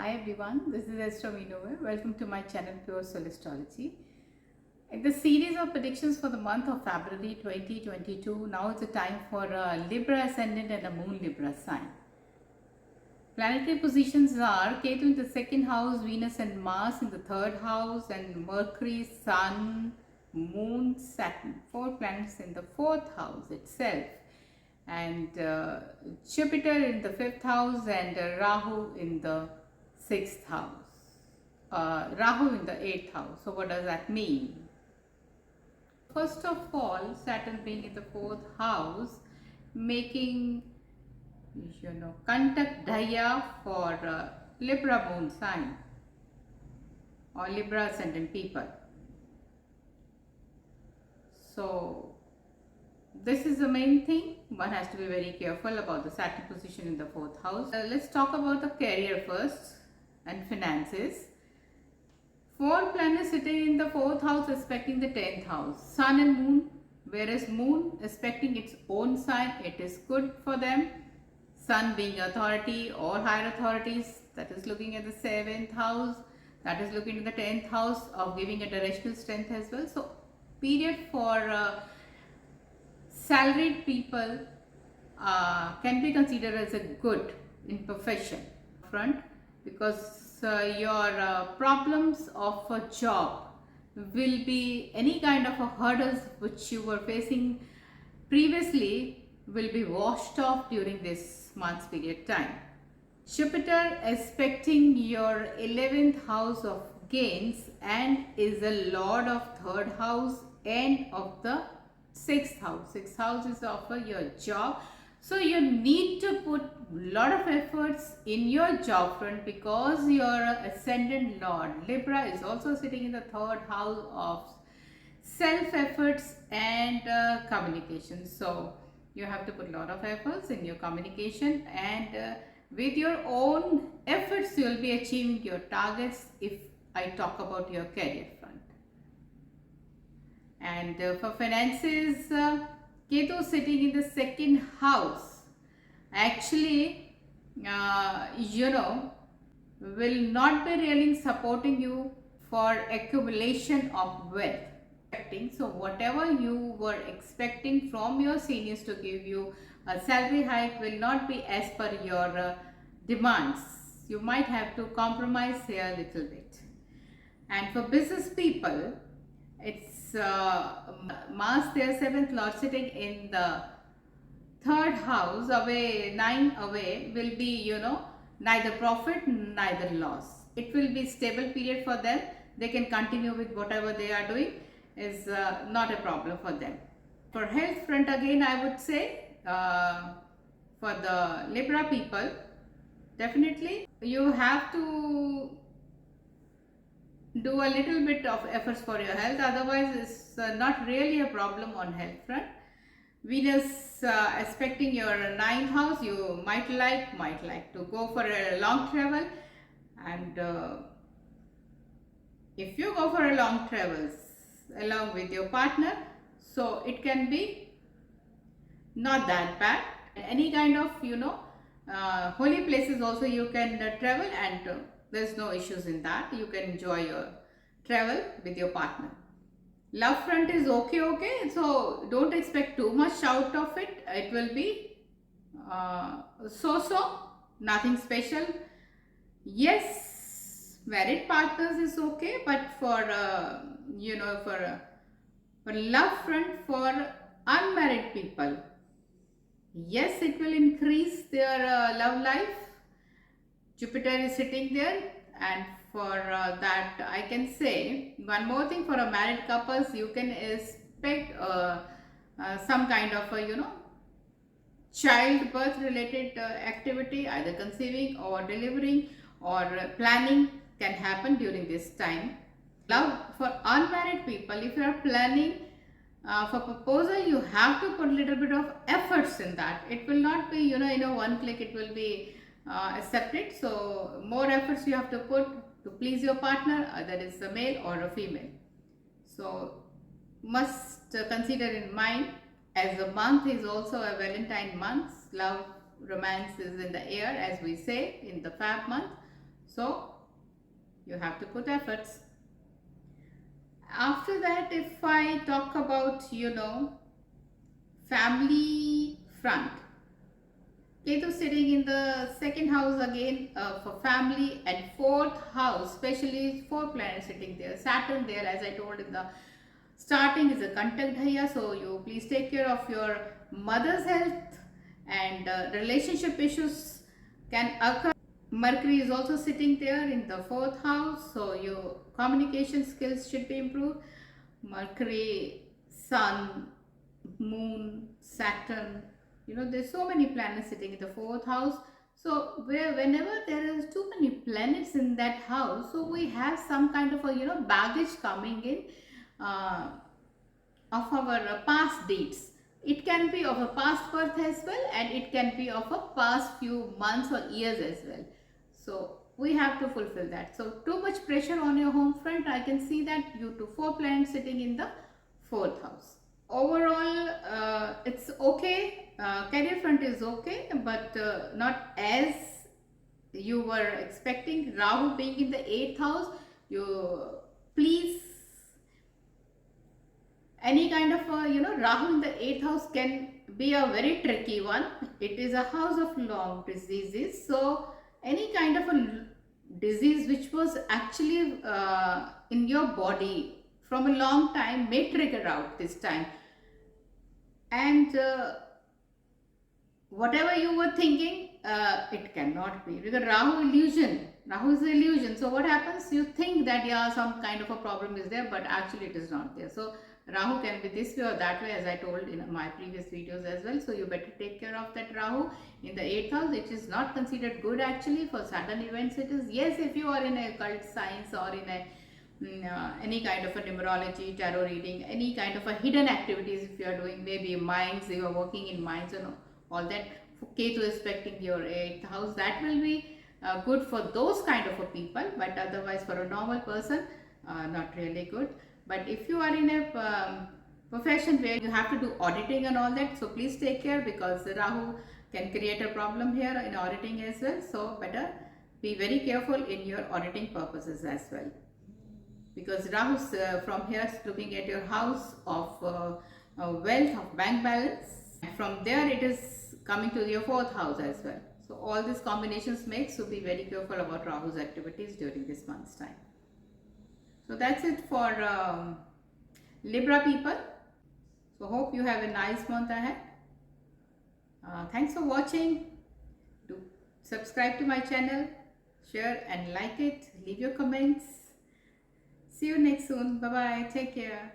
Hi everyone, this is Astro Meenu. Welcome to my channel Pure Soul Astrology. In the series of predictions for the month of February 2022, now it's a time for a Libra ascendant and a Moon Libra sign. Planetary positions are Ketu in the second house, Venus and Mars in the third house, and Mercury, Sun, Moon, Saturn. 4 planets in the fourth house itself. And Jupiter in the fifth house and Rahu in the sixth house. Rahu in the eighth house. So what does that mean? First of all, Saturn being in the fourth house, making contact Daya for Libra moon sign or Libra ascendant people. So this is the main thing. One has to be very careful about the Saturn position in the fourth house. Let's talk about the career first and finances. 4 planets sitting in the fourth house aspecting the 10th house. Sun and Moon, whereas Moon aspecting its own sign, it is good for them. Sun being authority or higher authorities, that is looking at the 7th house, that is looking at the 10th house of giving a directional strength as well. So period for salaried people can be considered as a good in profession front, because your problems of a job will be any kind of a hurdles which you were facing previously will be washed off during this month's period time. Jupiter aspecting your 11th house of gains and is a lord of third house and of the 6th house. 6th house is of your job. So you need to put a lot of efforts in your job front, because your ascendant lord Libra is also sitting in the third house of self efforts and communication. So you have to put a lot of efforts in your communication, and with your own efforts you will be achieving your targets if I talk about your career front. And for finances, Ketu sitting in the second house actually will not be really supporting you for accumulation of wealth. So whatever you were expecting from your seniors to give you a salary hike will not be as per your demands. You might have to compromise here a little bit. And for business people, it's Mars, their 7th lord, sitting in the third house, away 9 away, will be neither profit neither loss. It will be stable period for them. They can continue with whatever they are doing. Is not a problem for them. For health front, again I would say for the Libra people, definitely you have to do a little bit of efforts for your health, otherwise it's not really a problem on health front. Venus aspecting your 9th house, you might like to go for a long travel, and if you go for a long travels along with your partner, so it can be not that bad. Any kind of holy places also you can travel, and there's no issues in that. You can enjoy your travel with your partner. Love front is okay, so don't expect too much out of it. It will be so, nothing special. Yes, married partners is okay, but for for love front for unmarried people, yes, it will increase their love life. Jupiter is sitting there, and for that I can say one more thing. For a married couples, you can expect some kind of a childbirth related activity, either conceiving or delivering or planning can happen during this time. Love for unmarried people, if you are planning for proposal, you have to put a little bit of efforts in that. It will not be in a one click it will be accepted. So more efforts you have to put to please your partner, that is a male or a female. So must consider in mind, as the month is also a Valentine month, love romance is in the air, as we say in the Feb month. So you have to put efforts. After that, if I talk about, family front, Ketu sitting in the second house again for family, and fourth house, especially four planets sitting there. Saturn there, as I told in the starting, is a Kantakdhaya, so you please take care of your mother's health, and relationship issues can occur. Mercury is also sitting there in the fourth house, so your communication skills should be improved. Mercury, Sun, Moon, Saturn, there's so many planets sitting in the fourth house. So whenever there is too many planets in that house, so we have some kind of a baggage coming in uh, of our past dates. It can be of a past birth as well, and it can be of a past few months or years as well. So we have to fulfill that. So too much pressure on your home front, I can see that due to four planets sitting in the fourth house. Overall, it's okay. Career front is okay, but not as you were expecting. Rahu being in the 8th house, you please, any kind of Rahu in the 8th house can be a very tricky one. It is a house of long diseases, so any kind of a disease which was actually in your body from a long time may trigger out this time, and whatever you were thinking, it cannot be, because Rahu is the illusion. So what happens, you think that yeah, some kind of a problem is there, but actually it is not there. So Rahu can be this way or that way, as I told in my previous videos as well. So you better take care of that Rahu in the 8th house. It is not considered good actually for sudden events. It is, yes, if you are in a occult science or in a any kind of a numerology, tarot reading, any kind of a hidden activities if you are doing, maybe mines, you are working in mines and all that. Ketu is affecting your 8th house, that will be good for those kind of a people, but otherwise for a normal person, not really good. But if you are in a profession where you have to do auditing and all that, so please take care, because Rahu can create a problem here in auditing as well. So better be very careful in your auditing purposes as well, because Rahu from here is looking at your house of wealth, of bank balance, and from there it is coming to your 4th house as well. So all these combinations make, so be very careful about Rahu's activities during this month's time. So that's it for Libra people. So hope you have a nice month ahead. Thanks for watching. Do subscribe to my channel, share and like it, leave your comments. See you next soon. Bye bye. Take care.